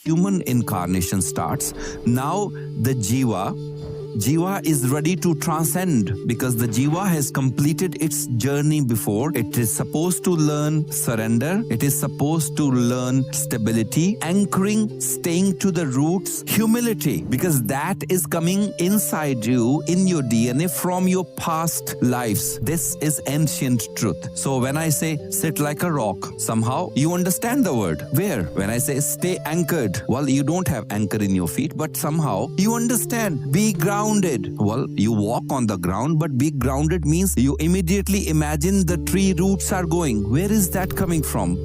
human incarnation starts. Now the Jiva is ready to transcend because the Jiva has completed its journey before. It is supposed to learn surrender. It is supposed to learn stability, anchoring, staying to the roots, humility, because that is coming inside you, in your DNA from your past lives. This is ancient truth. So when I say sit like a rock, somehow you understand the word. Where? When I say stay anchored, well, you don't have anchor in your feet, but somehow you understand. Be grounded. Well, you walk on the ground, but be grounded means you immediately imagine the tree roots are going. Where is that coming from?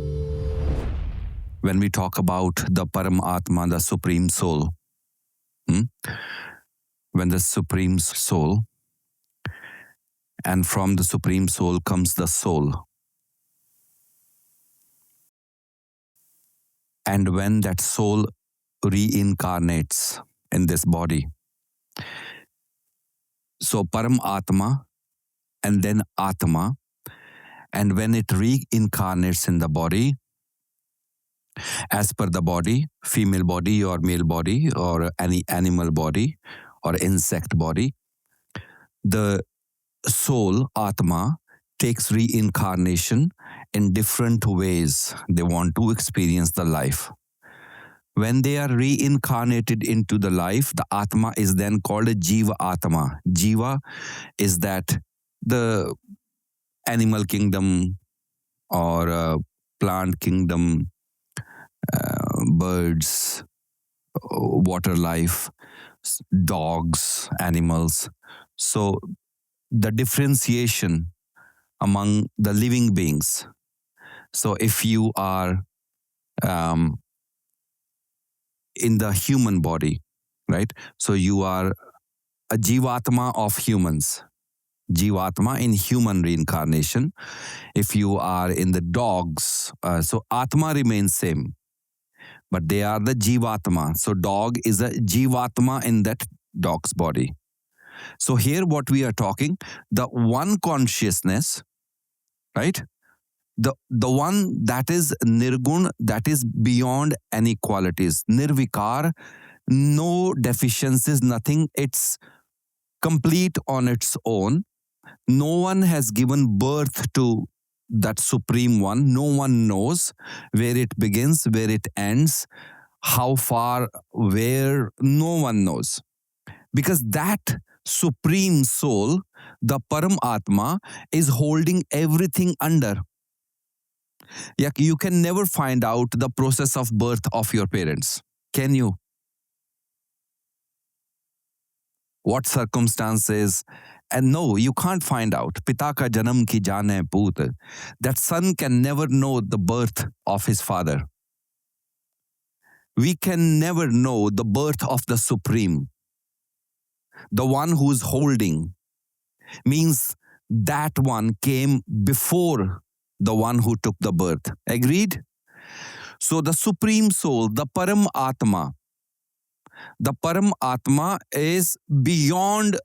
When we talk about the Paramatma, the Supreme Soul, when the Supreme Soul, and from the Supreme Soul comes the soul. And when that soul reincarnates in this body, so Paramatma and then Atma, and when it reincarnates in the body, as per the body, female body or male body or any animal body or insect body, the soul, Atma, takes reincarnation in different ways. They want to experience the life. When they are reincarnated into the life, the Atma is then called a Jiva Atma. Jiva is that the animal kingdom or plant kingdom, birds, water life, dogs, animals. So the differentiation among the living beings. So if you are in the human body, right? So you are a Jivatma of humans. Jivatma in human reincarnation. If you are in the dogs, so Atma remains same, but they are the Jivatma. So dog is a Jivatma in that dog's body. So here what we are talking, the one consciousness, right? The one that is nirgun, that is beyond any qualities. Nirvikar, no deficiencies, nothing. It's complete on its own. No one has given birth to that Supreme One. No one knows where it begins, where it ends, how far, where, no one knows. Because that Supreme Soul, the Paramatma, is holding everything under. You can never find out the process of birth of your parents. Can you? What circumstances? And no, you can't find out. Pita ka janam ki jaane poot. That son can never know the birth of his father. We can never know the birth of the Supreme. The one who's holding means that one came before the one who took the birth. Agreed? So the Supreme Soul, the Paramatma is beyond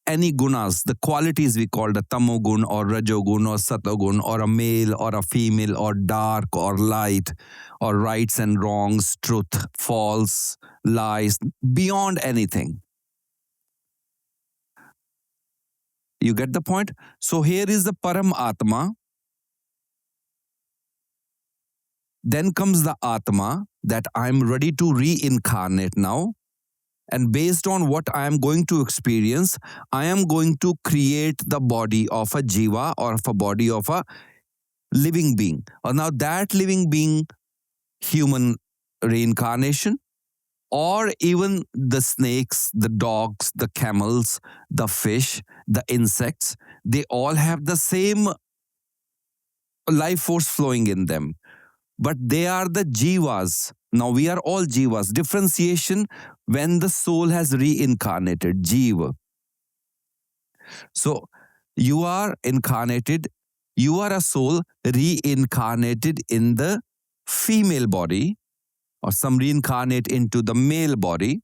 any gunas, the qualities we call the tamogun or rajogun or satogun or a male or a female or dark or light or rights and wrongs, truth, false, lies, beyond anything. You get the point? So here is the Paramatma. Then comes the Atma, that I'm ready to reincarnate now. And based on what I am going to experience, I am going to create the body of a Jiva or of a body of a living being. Now that living being, human reincarnation, or even the snakes, the dogs, the camels, the fish, the insects, they all have the same life force flowing in them. But they are the Jivas. Now we are all Jivas. Differentiation when the soul has reincarnated, Jiva. So you are incarnated, you are a soul reincarnated in the female body, or some reincarnate into the male body.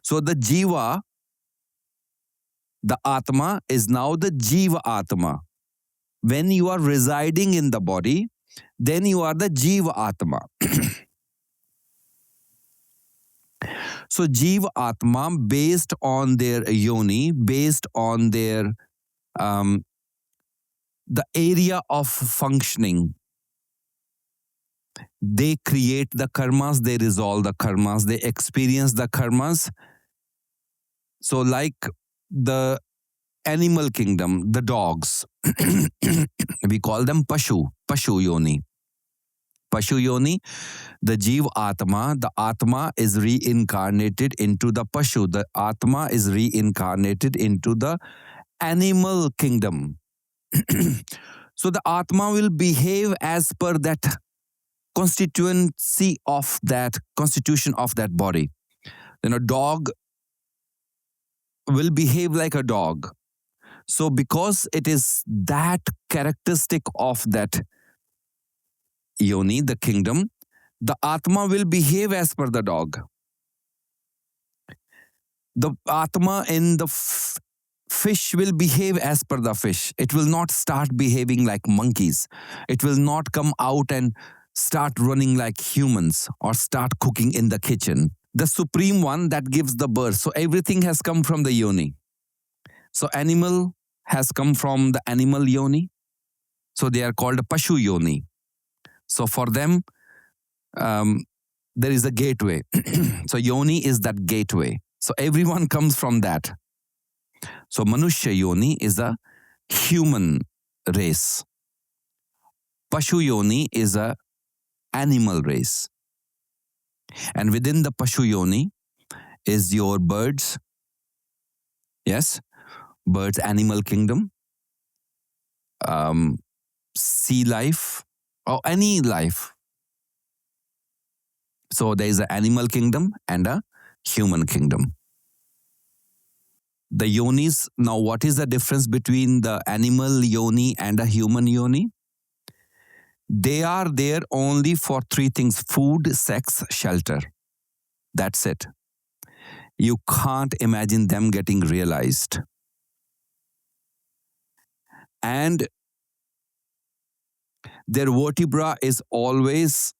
So the Jiva, the Atma, is now the Jiva Atma. When you are residing in the body, then you are the Jiva Atma. So Jiva Atma, based on their yoni, based on their the area of functioning, they create the karmas, they resolve the karmas, they experience the karmas. So like the animal kingdom, the dogs, we call them Pashu Yoni. Pashu Yoni, the Jiva Atma, the Atma is reincarnated into the Pashu. The Atma is reincarnated into the animal kingdom. So the Atma will behave as per that constituency of that constitution of that body. Dog will behave like a dog. So because it is that characteristic of that yoni, the kingdom, the Atma will behave as per the dog. The Atma in the fish will behave as per the fish. It will not start behaving like monkeys. It will not come out and start running like humans or start cooking in the kitchen. The supreme one that gives the birth. So everything has come from the yoni. So animal has come from the animal yoni. So they are called Pashu Yoni. So for them, there is a gateway. So Yoni is that gateway. So everyone comes from that. So Manushya Yoni is a human race. Pashu Yoni is a animal race. And within the Pashu Yoni is your birds. Yes, birds, animal kingdom, sea life, or any life. So there is an animal kingdom and a human kingdom. The yonis, now what is the difference between the animal yoni and a human yoni? They are there only for three things: food, sex, shelter. That's it. You can't imagine them getting realized. And their vertebra is always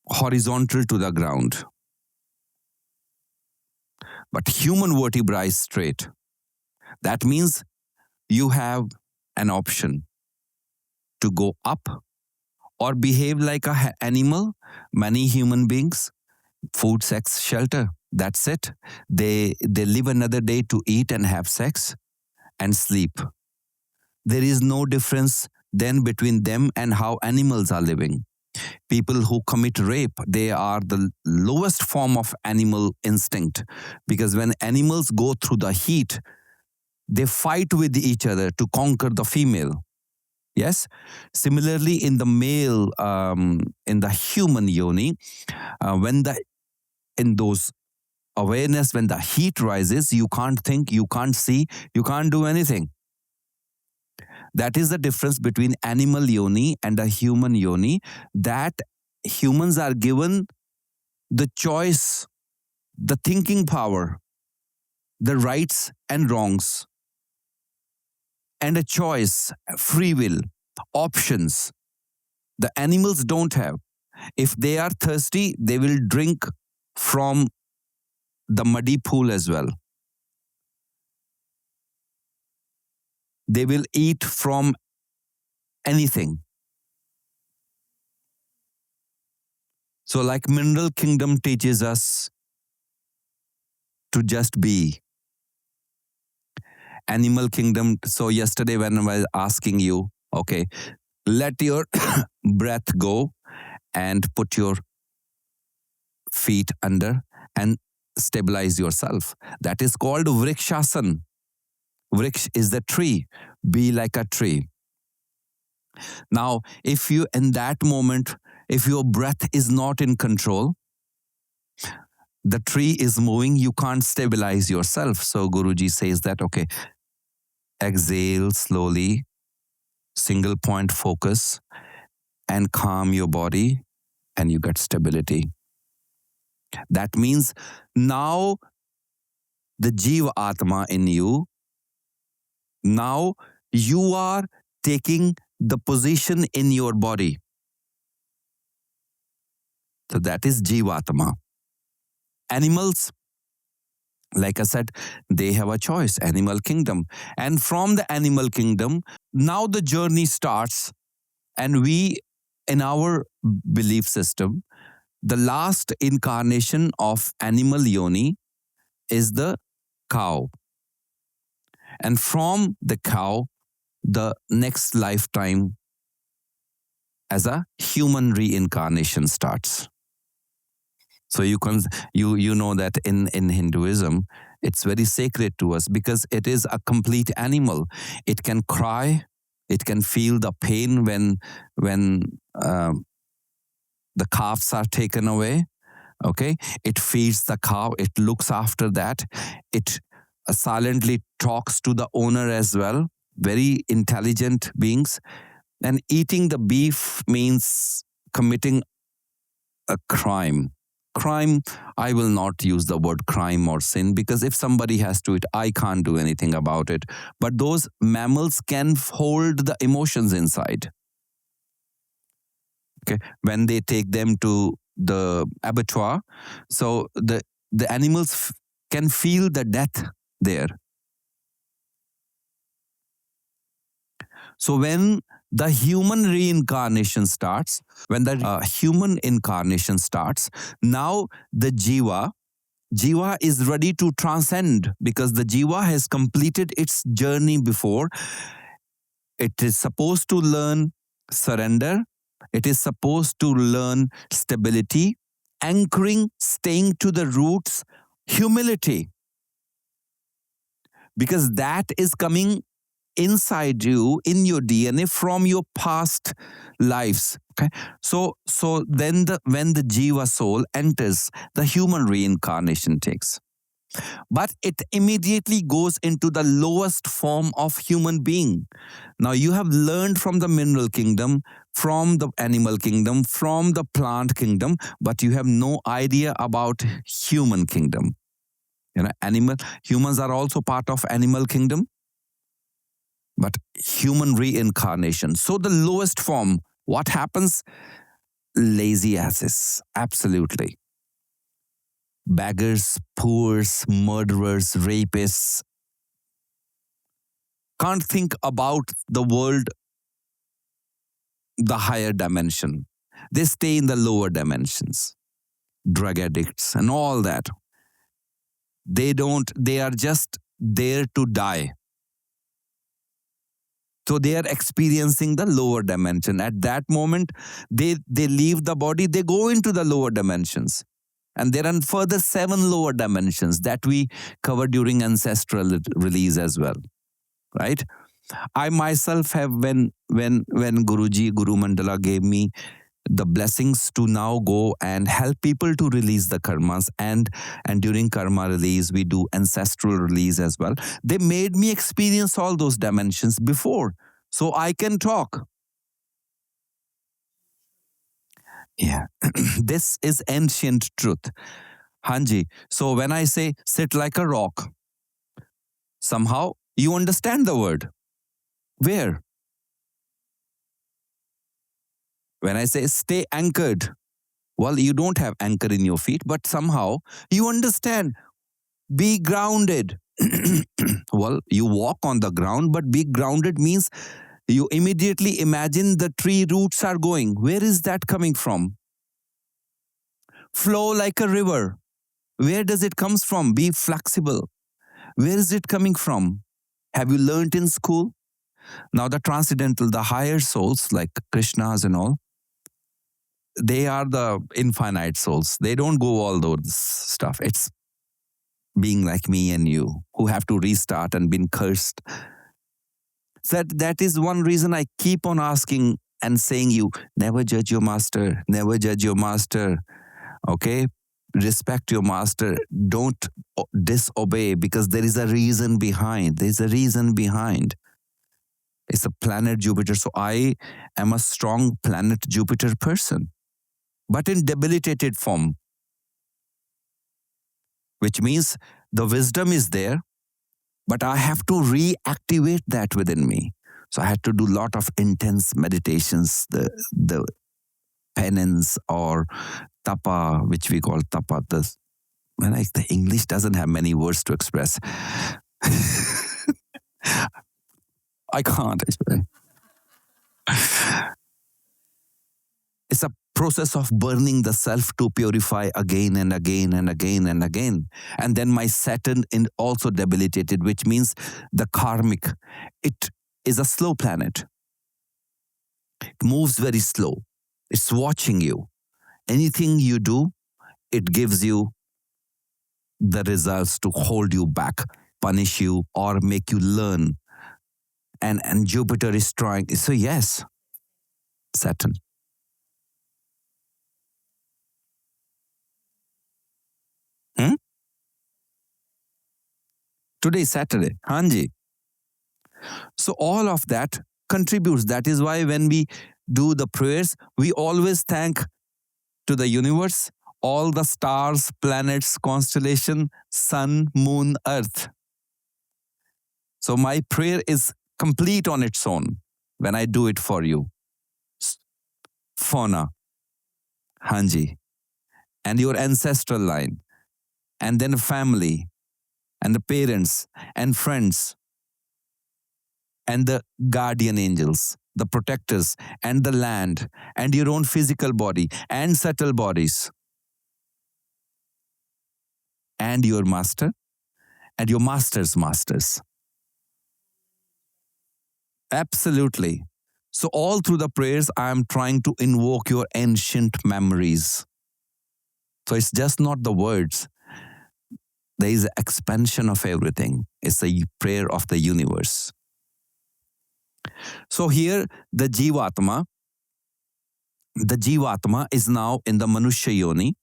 horizontal to the ground. But human vertebra is straight. That means you have an option to go up or behave like an animal. Many human beings, food, sex, shelter. That's it. They live another day to eat and have sex and sleep. There is no difference then between them and how animals are living. People who commit rape, they are the lowest form of animal instinct, because when animals go through the heat, they fight with each other to conquer the female. Yes. Similarly, in the male, in the human yoni, in those awareness, when the heat rises, you can't think, you can't see, you can't do anything. That is the difference between animal yoni and a human yoni, that humans are given the choice, the thinking power, the rights and wrongs, and a choice, free will, options. The animals don't have. If they are thirsty, they will drink from the muddy pool as well. They will eat from anything. So like mineral kingdom teaches us to just be. Animal kingdom, so yesterday when I was asking you, okay, let your breath go and put your feet under and stabilize yourself. That is called Vrikshasana. Vriksh is the tree. Be like a tree. Now, if you, in that moment, if your breath is not in control, the tree is moving, you can't stabilize yourself. So Guruji says that, okay, exhale slowly, single point focus, and calm your body, and you get stability. That means now the Jiva Atma in you, now you are taking the position in your body. So that is Jiva Atma. Animals, like I said, they have a choice, animal kingdom. And from the animal kingdom, now the journey starts. And we, in our belief system, the last incarnation of animal yoni is the cow. And from the cow, the next lifetime as a human reincarnation starts. So you know that in Hinduism, it's very sacred to us because it is a complete animal. It can cry, it can feel the pain when the calves are taken away. Okay, it feeds the cow. It looks after that. It silently talks to the owner as well. Very intelligent beings. And eating the beef means committing a crime. Crime, I will not use the word crime or sin because if somebody has to it, I can't do anything about it. But those mammals can hold the emotions inside. Okay, when they take them to the abattoir, so the animals can feel the death there. So when the human reincarnation starts, when the human incarnation starts, now the Jiva is ready to transcend because the Jiva has completed its journey before. It is supposed to learn surrender. It is supposed to learn stability, anchoring, staying to the roots, humility, because that is coming inside you in your DNA from your past lives. Okay, so then when the Jiva soul enters, the human reincarnation takes, but it immediately goes into the lowest form of human being. Now you have learned from the mineral kingdom, from the animal kingdom, from the plant kingdom, but you have no idea about human kingdom. Humans are also part of animal kingdom, but human reincarnation. So the lowest form, what happens? Lazy asses, absolutely. Beggars, poors, murderers, rapists, can't think about the world, the higher dimension. They stay in the lower dimensions. Drug addicts and all that. They are just there to die. So they are experiencing the lower dimension. At that moment, they leave the body, they go into the lower dimensions. And there are further 7 lower dimensions that we cover during ancestral release as well. Right? I myself have when Guruji, Guru Mandala gave me the blessings to now go and help people to release the karmas, and during karma release we do ancestral release as well. They made me experience all those dimensions before, so I can talk. Yeah. This is ancient truth. Hanji, so when I say sit like a rock, somehow you understand the word. Where? When I say stay anchored, well, you don't have anchor in your feet, but somehow you understand. Be grounded. Well, you walk on the ground, but be grounded means you immediately imagine the tree roots are going. Where is that coming from? Flow like a river. Where does it comes from? Be flexible. Where is it coming from? Have you learned in school? Now the transcendental, the higher souls like Krishnas and all, they are the infinite souls. They don't go all those stuff. It's being like me and you who have to restart and been cursed. That is one reason I keep on asking and saying you, never judge your master, never judge your master. Okay? Respect your master. Don't disobey because there is a reason behind. There's a reason behind. It's a planet Jupiter. So I am a strong planet Jupiter person, but in debilitated form, which means the wisdom is there, but I have to reactivate that within me. So I had to do a lot of intense meditations, the penance or tapa, which we call tapa, Man, like the English doesn't have many words to express. I can't. It's a process of burning the self to purify again and again and again and again. And then my Saturn is also debilitated, which means the karmic. It is a slow planet. It moves very slow. It's watching you. Anything you do, it gives you the results to hold you back, punish you, or make you learn. And Jupiter is trying. So yes, Saturn. Hmm? Today is Saturday. Hanji. So all of that contributes. That is why when we do the prayers, we always thank to the universe, all the stars, planets, constellation, sun, moon, earth. So my prayer is complete on its own when I do it for you. Fauna, Hanji, and your ancestral line, and then family, and the parents, and friends, and the guardian angels, the protectors, and the land, and your own physical body, and subtle bodies, and your master, and your master's masters. Absolutely. So, all through the prayers, I am trying to invoke your ancient memories. So, it's just not the words, there is an expansion of everything. It's a prayer of the universe. So, here, the Jivatma is now in the Manushya Yoni,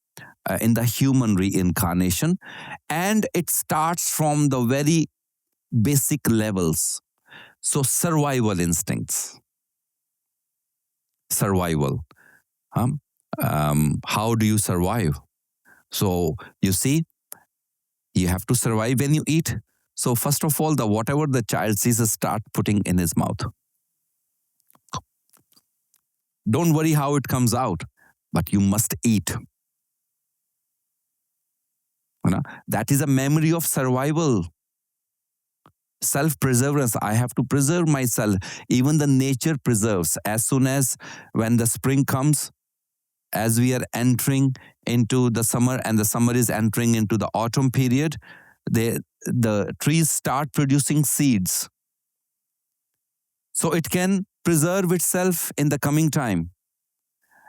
in the human reincarnation, and it starts from the very basic levels. So, survival instincts, survival. How do you survive? So, you see, you have to survive when you eat. So, first of all, the whatever the child sees, start putting in his mouth. Don't worry how it comes out, but you must eat. That is a memory of survival. Self-preservance. I have to preserve myself. Even the nature preserves. As soon as when the spring comes, as we are entering into the summer and the summer is entering into the autumn period, the trees start producing seeds. So it can preserve itself in the coming time.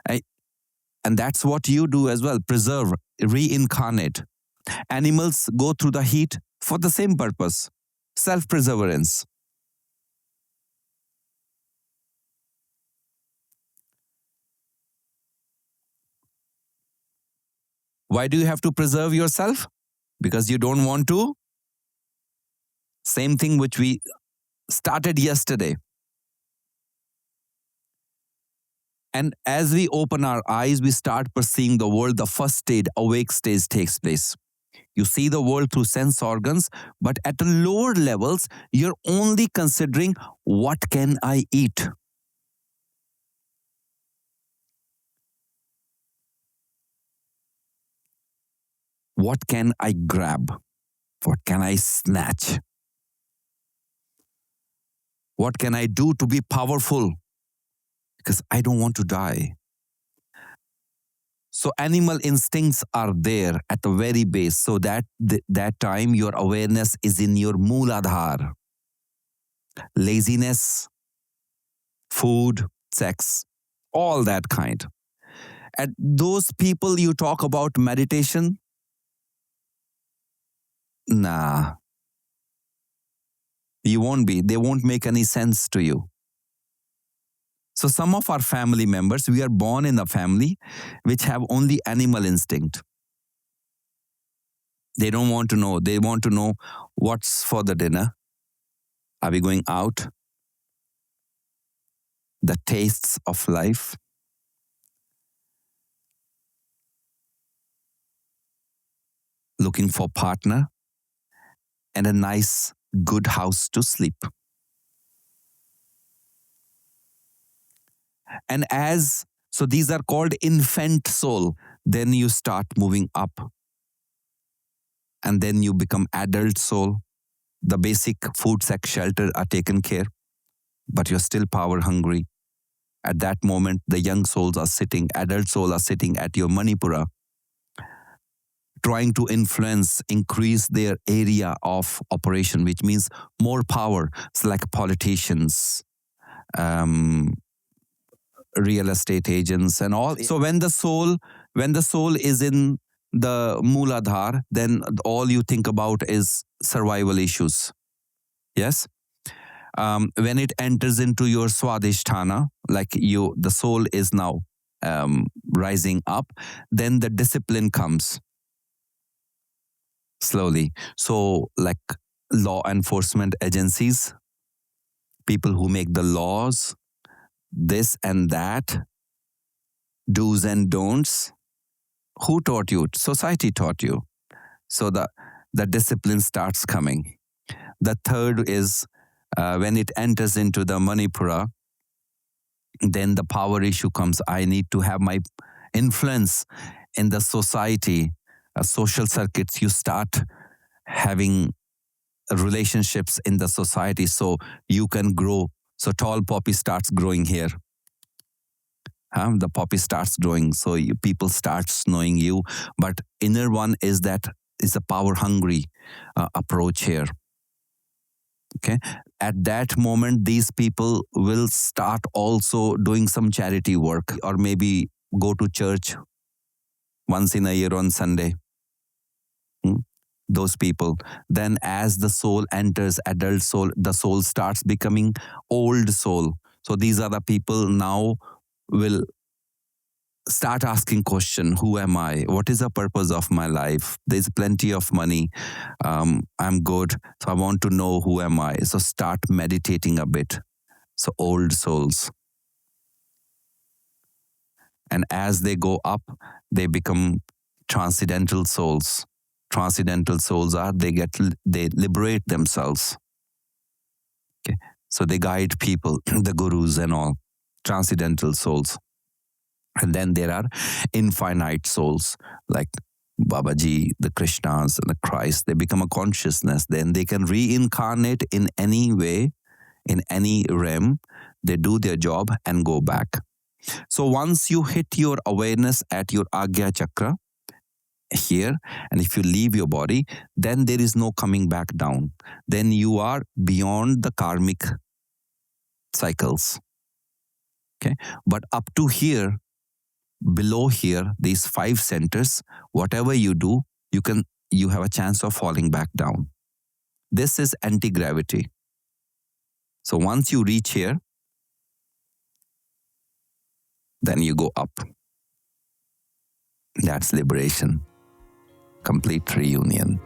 And that's what you do as well. Preserve, reincarnate. Animals go through the heat for the same purpose. Self-preservance. Why do you have to preserve yourself? Because you don't want to. Same thing which we started yesterday. And as we open our eyes, we start perceiving the world. The first stage, awake stage, takes place. You see the world through sense organs, but at the lower levels, you're only considering what can I eat? What can I grab? What can I snatch? What can I do to be powerful? Because I don't want to die. So animal instincts are there at the very base. So that time your awareness is in your mooladhar. Laziness, food, sex, all that kind. And those people you talk about meditation, nah, you won't be. They won't make any sense to you. So some of our family members, we are born in a family which have only animal instinct. They don't want to know. They want to know what's for the dinner. Are we going out? The tastes of life. Looking for partner and a nice, good house to sleep. And so these are called infant soul. Then you start moving up. and then you become adult soul. The basic food, sex, shelter are taken care, but you're still power hungry. At that moment, the young souls are sitting, adult soul are sitting at your Manipura, trying to influence, increase their area of operation, which means more power. It's like politicians, um, real estate agents, and all. So when the soul is in the Mooladhar, then all you think about is survival issues. Yes. When it enters into your Swadhisthana, like the soul is now rising up, then the discipline comes slowly. So, like law enforcement agencies, people who make the laws, this and that, do's and don'ts. Who taught you? Society taught you. So the discipline starts coming. The third is when it enters into the Manipura, then the power issue comes. I need to have my influence in the society, social circuits. You start having relationships in the society so you can grow. So tall poppy starts growing here. The poppy starts growing, so people starts knowing you. But inner one is a power hungry approach here. Okay, at that moment, these people will start also doing some charity work, or maybe go to church once in a year on Sunday. Those people. Then, as the soul enters adult soul, the soul starts becoming old soul. So these are the people now will start asking question, who am I? What is the purpose of my life? There's plenty of money. I'm good. So I want to know who am I? So start meditating a bit. So old souls. And as they go up, they become transcendental souls. Transcendental souls are, they liberate themselves. Okay. So they guide people, the gurus and all, transcendental souls. And then there are infinite souls like Babaji, the Krishnas, and the Christ. They become a consciousness. Then they can reincarnate in any way, in any realm. They do their job and go back. So once you hit your awareness at your Agya Chakra here, and if you leave your body, then there is no coming back down. Then you are beyond the karmic cycles. Okay, but up to here, below here, these 5 centers, whatever you do, you have a chance of falling back down. This is anti-gravity. So once you reach here, then you go up. That's liberation. Complete reunion.